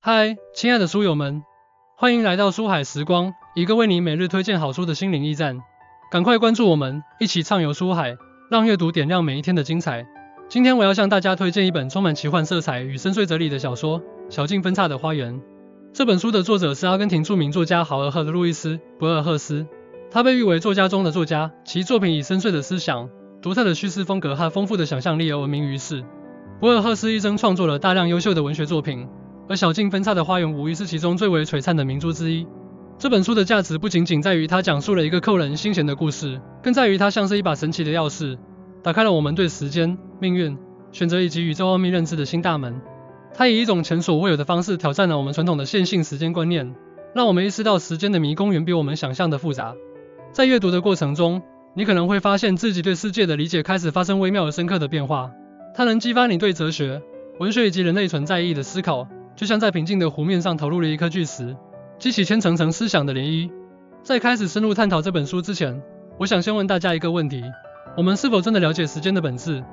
嗨，亲爱的书友们，欢迎来到书海时光，一个为你每日推荐好书的心灵驿站。赶快关注我们，一起畅游书海，让阅读点亮每一天的精彩。今天我要向大家推荐一本充满奇幻色彩与深邃哲理的小说《小径分岔的花园》。这本书的作者是阿根廷著名作家豪尔赫·路易斯·博尔赫斯，他被誉为作家中的作家，其作品以深邃的思想、独特的叙事风格和丰富的想象力而闻名于世。博尔赫斯一生创作了大量优秀的文学作品，而小径分岔的花园无疑是其中最为璀璨的明珠之一。这本书的价值不仅仅在于它讲述了一个扣人心弦的故事，更在于它像是一把神奇的钥匙，打开了我们对时间、命运、选择以及宇宙奥秘认知的新大门。它以一种前所未有的方式挑战了我们传统的线性时间观念，让我们意识到时间的迷宫远比我们想象的复杂。在阅读的过程中，你可能会发现自己对世界的理解开始发生微妙而深刻的变化。它能激发你对哲学、文学以及人类存在意义的思考，就像在平静的湖面上投入了一颗巨石，激起千层层思想的涟漪。在开始深入探讨这本书之前，我想先问大家一个问题：我们是否真的了解时间的本质？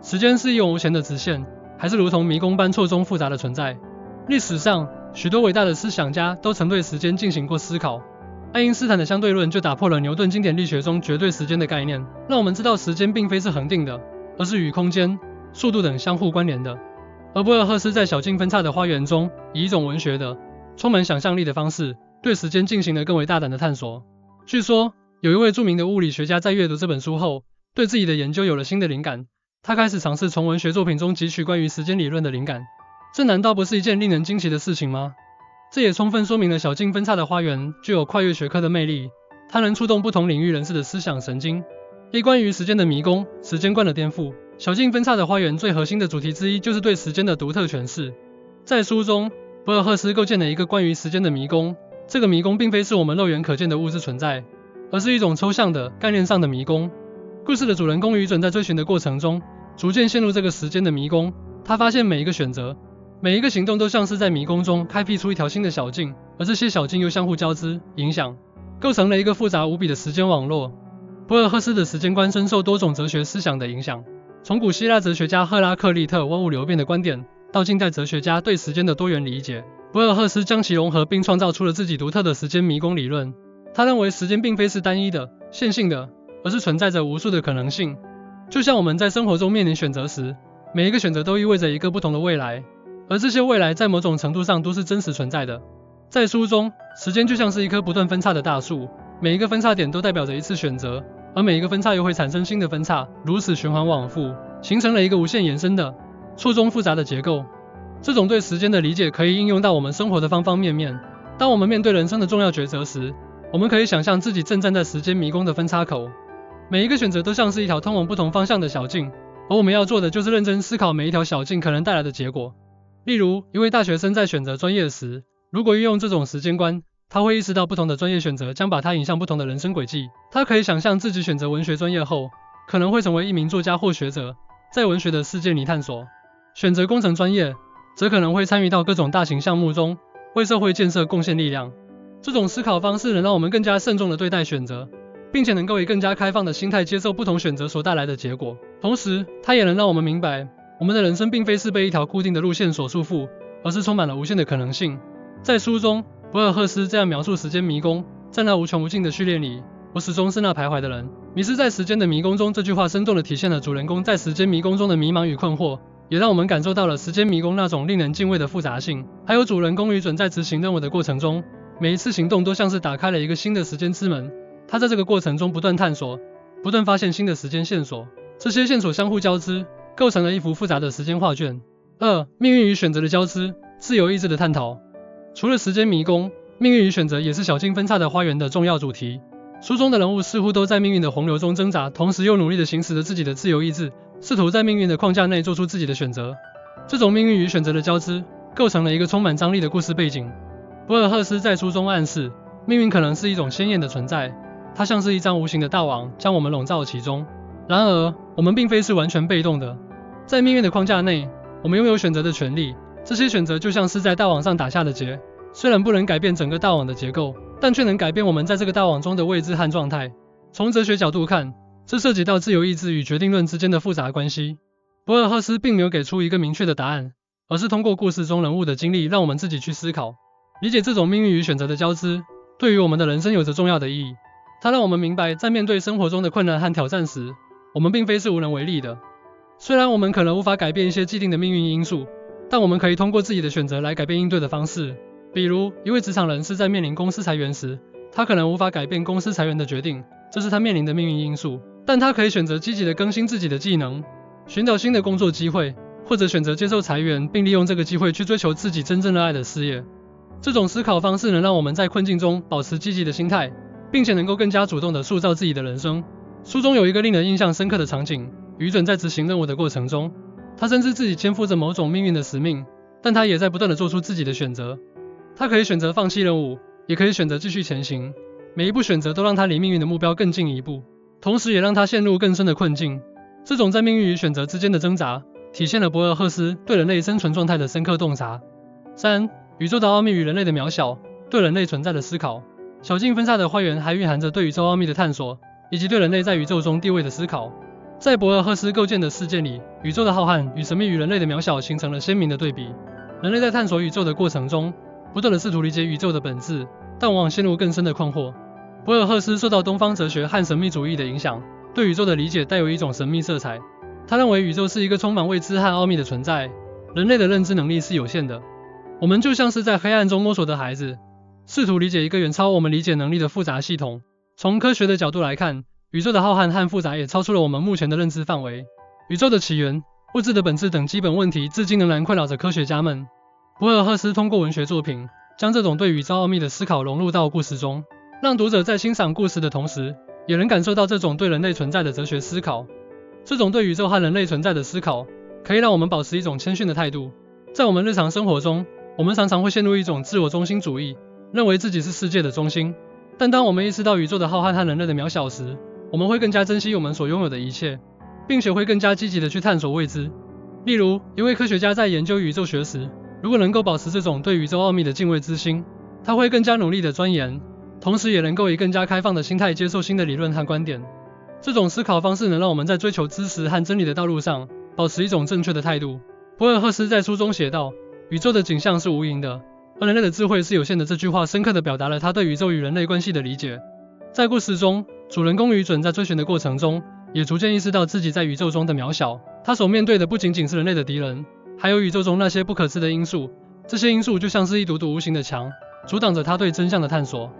时间是一永无前的直线，还是如同迷宫般错综复杂的存在？历史上，许多伟大的思想家都曾对时间进行过思考。爱因斯坦的相对论就打破了牛顿经典力学中绝对时间的概念，让我们知道时间并非是恒定的，而是与空间、速度等相互关联的。而博尔赫斯在小径分岔的花园中，以一种文学的、充满想象力的方式，对时间进行了更为大胆的探索。据说，有一位著名的物理学家在阅读这本书后，对自己的研究有了新的灵感，他开始尝试从文学作品中汲取关于时间理论的灵感。这难道不是一件令人惊奇的事情吗？这也充分说明了小径分岔的花园具有跨越学科的魅力，它能触动不同领域人士的思想神经。一关于时间的迷宫、时间观的颠覆。小径分岔的花园最核心的主题之一就是对时间的独特诠释。在书中，博尔赫斯构建了一个关于时间的迷宫，这个迷宫并非是我们肉眼可见的物质存在，而是一种抽象的、概念上的迷宫。故事的主人公愚准在追寻的过程中，逐渐陷入这个时间的迷宫。他发现每一个选择、每一个行动都像是在迷宫中开辟出一条新的小径，而这些小径又相互交织、影响，构成了一个复杂无比的时间网络。博尔赫斯的时间观深受多种哲学思想的影响。从古希腊哲学家赫拉克利特万物流变的观点，到近代哲学家对时间的多元理解，博尔赫斯将其融合并创造出了自己独特的时间迷宫理论。他认为时间并非是单一的、线性的，而是存在着无数的可能性。就像我们在生活中面临选择时，每一个选择都意味着一个不同的未来，而这些未来在某种程度上都是真实存在的。在书中，时间就像是一棵不断分叉的大树，每一个分叉点都代表着一次选择，而每一个分叉又会产生新的分叉，如此循环往复，形成了一个无限延伸的、错综复杂的结构。这种对时间的理解可以应用到我们生活的方方面面。当我们面对人生的重要抉择时，我们可以想象自己正站在时间迷宫的分叉口，每一个选择都像是一条通往不同方向的小径，而我们要做的就是认真思考每一条小径可能带来的结果。例如，一位大学生在选择专业时，如果运用这种时间观，他会意识到不同的专业选择将把他引向不同的人生轨迹。他可以想象自己选择文学专业后，可能会成为一名作家或学者，在文学的世界里探索。选择工程专业，则可能会参与到各种大型项目中，为社会建设贡献力量。这种思考方式能让我们更加慎重地对待选择，并且能够以更加开放的心态接受不同选择所带来的结果。同时，它也能让我们明白，我们的人生并非是被一条固定的路线所束缚，而是充满了无限的可能性。在书中，博尔赫斯这样描述时间迷宫：在那无穷无尽的序列里，我始终是那徘徊的人，迷失在时间的迷宫中。这句话生动地体现了主人公在时间迷宫中的迷茫与困惑，也让我们感受到了时间迷宫那种令人敬畏的复杂性。还有主人公愚准在执行任务的过程中，每一次行动都像是打开了一个新的时间之门。他在这个过程中不断探索，不断发现新的时间线索，这些线索相互交织，构成了一幅复杂的时间画卷。2. 命运与选择的交织，自由意志的探讨。除了时间迷宫，命运与选择也是小径分岔的花园的重要主题。书中的人物似乎都在命运的洪流中挣扎，同时又努力地行使着自己的自由意志，试图在命运的框架内做出自己的选择。这种命运与选择的交织，构成了一个充满张力的故事背景。博尔赫斯在书中暗示，命运可能是一种鲜艳的存在，它像是一张无形的大网，将我们笼罩其中。然而，我们并非是完全被动的，在命运的框架内，我们拥有选择的权利。这些选择就像是在大网上打下的结，虽然不能改变整个大网的结构，但却能改变我们在这个大网中的位置和状态。从哲学角度看，这涉及到自由意志与决定论之间的复杂关系。博尔赫斯并没有给出一个明确的答案，而是通过故事中人物的经历，让我们自己去思考。理解这种命运与选择的交织，对于我们的人生有着重要的意义。它让我们明白，在面对生活中的困难和挑战时，我们并非是无能为力的。虽然我们可能无法改变一些既定的命运因素，但我们可以通过自己的选择来改变应对的方式。比如，一位职场人士在面临公司裁员时，他可能无法改变公司裁员的决定，这是他面临的命运因素，但他可以选择积极的更新自己的技能，寻找新的工作机会，或者选择接受裁员，并利用这个机会去追求自己真正热爱的事业。这种思考方式能让我们在困境中保持积极的心态，并且能够更加主动地塑造自己的人生。书中有一个令人印象深刻的场景，愚准在执行任务的过程中，他深知自己肩负着某种命运的使命，但他也在不断地做出自己的选择。他可以选择放弃任务，也可以选择继续前行，每一步选择都让他离命运的目标更近一步，同时也让他陷入更深的困境。这种在命运与选择之间的挣扎，体现了博尔赫斯对人类生存状态的深刻洞察。3. 宇宙的奥秘与人类的渺小，对人类存在的思考。小径分岔的花园还蕴含着对宇宙奥秘的探索，以及对人类在宇宙中地位的思考。在博尔赫斯构建的世界里，宇宙的浩瀚与神秘与人类的渺小形成了鲜明的对比。人类在探索宇宙的过程中，不断地试图理解宇宙的本质，但往往陷入更深的困惑。博尔赫斯受到东方哲学和神秘主义的影响，对宇宙的理解带有一种神秘色彩。他认为宇宙是一个充满未知和奥秘的存在，人类的认知能力是有限的。我们就像是在黑暗中摸索的孩子，试图理解一个远超我们理解能力的复杂系统。从科学的角度来看，宇宙的浩瀚和复杂也超出了我们目前的认知范围。宇宙的起源、物质的本质等基本问题至今仍然困扰着科学家们。博尔赫斯通过文学作品，将这种对宇宙奥秘的思考融入到故事中，让读者在欣赏故事的同时，也能感受到这种对人类存在的哲学思考。这种对宇宙和人类存在的思考，可以让我们保持一种谦逊的态度。在我们日常生活中，我们常常会陷入一种自我中心主义，认为自己是世界的中心。但当我们意识到宇宙的浩瀚和人类的渺小时，我们会更加珍惜我们所拥有的一切，并且会更加积极地去探索未知。例如，一位科学家在研究宇宙学时，如果能够保持这种对宇宙奥秘的敬畏之心，他会更加努力地钻研，同时也能够以更加开放的心态接受新的理论和观点。这种思考方式能让我们在追求知识和真理的道路上保持一种正确的态度。博尔赫斯在书中写道，宇宙的景象是无垠的，而人类的智慧是有限的。这句话深刻地表达了他对宇宙与人类关系的理解。在故事中，主人公愚准在追寻的过程中，也逐渐意识到自己在宇宙中的渺小。他所面对的不仅仅是人类的敌人，还有宇宙中那些不可知的因素。这些因素就像是一堵堵无形的墙，阻挡着他对真相的探索。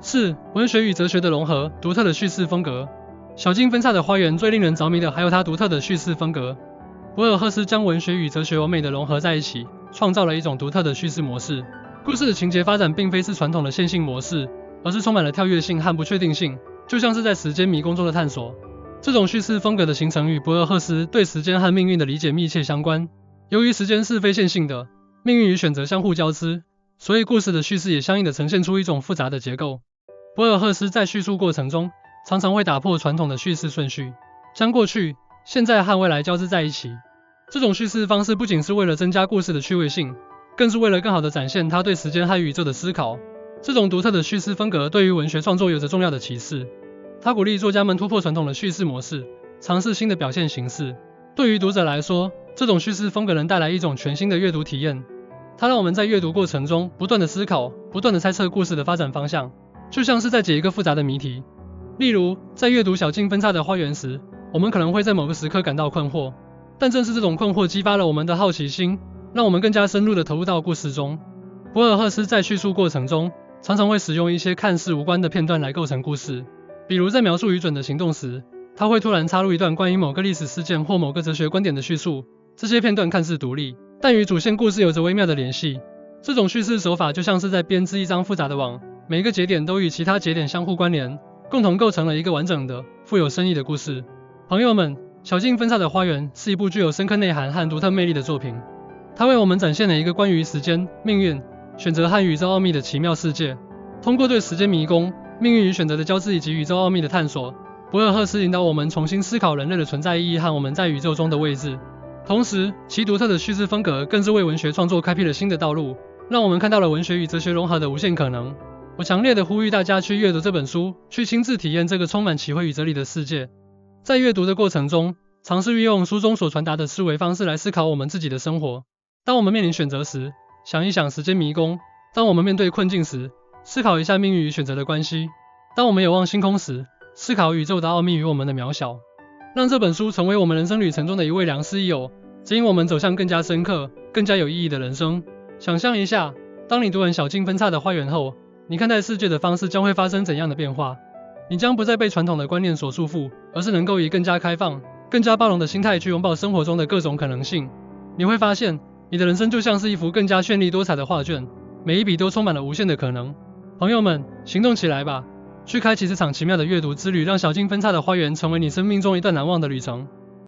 4. 文学与哲学的融合，独特的叙事风格。小径分岔的花园最令人着迷的还有它独特的叙事风格。博尔赫斯将文学与哲学完美的融合在一起，创造了一种独特的叙事模式。故事的情节发展并非是传统的线性模式，而是充满了跳跃性和不确定性，就像是在时间迷宫中的探索。这种叙事风格的形成与博尔赫斯对时间和命运的理解密切相关。由于时间是非线性的，命运与选择相互交织，所以故事的叙事也相应地呈现出一种复杂的结构。博尔赫斯在叙述过程中常常会打破传统的叙事顺序，将过去、现在和未来交织在一起。这种叙事方式不仅是为了增加故事的趣味性，更是为了更好地展现他对时间和宇宙的思考。这种独特的叙事风格对于文学创作有着重要的启示。他鼓励作家们突破传统的叙事模式，尝试新的表现形式。对于读者来说，这种叙事风格能带来一种全新的阅读体验。它让我们在阅读过程中不断地思考，不断地猜测故事的发展方向，就像是在解一个复杂的谜题。例如，在阅读小径分岔的花园时，我们可能会在某个时刻感到困惑，但正是这种困惑激发了我们的好奇心，让我们更加深入地投入到故事中。博尔赫斯在叙述过程中常常会使用一些看似无关的片段来构成故事，比如在描述愚准的行动时，他会突然插入一段关于某个历史事件或某个哲学观点的叙述。这些片段看似独立，但与主线故事有着微妙的联系。这种叙事手法就像是在编织一张复杂的网，每一个节点都与其他节点相互关联，共同构成了一个完整的、富有深意的故事。朋友们，小径分岔的花园是一部具有深刻内涵和独特魅力的作品。它为我们展现了一个关于时间、命运、选择和宇宙奥秘的奇妙世界。通过对时间迷宫、命运与选择的交织以及宇宙奥秘的探索，博尔赫斯引导我们重新思考人类的存在意义和我们在宇宙中的位置。同时，其独特的叙事风格更是为文学创作开辟了新的道路，让我们看到了文学与哲学融合的无限可能。我强烈地呼吁大家去阅读这本书，去亲自体验这个充满奇慧与哲理的世界。在阅读的过程中，尝试运用书中所传达的思维方式来思考我们自己的生活。当我们面临选择时，想一想时间迷宫；当我们面对困境时，思考一下命运与选择的关系；当我们有望星空时，思考宇宙的奥秘与我们的渺小。让这本书成为我们人生旅程中的一位良师益友，指引我们走向更加深刻、更加有意义的人生。想象一下，当你读完小径分岔的花园后，你看待世界的方式将会发生怎样的变化？你将不再被传统的观念所束缚，而是能够以更加开放、更加包容的心态去拥抱生活中的各种可能性。你会发现，你的人生就像是一幅更加绚丽多彩的画卷，每一笔都充满了无限的可能。朋友们，行动起来吧！去开启这场奇妙的阅读之旅，让小径分岔的花园成为你生命中一段难忘的旅程。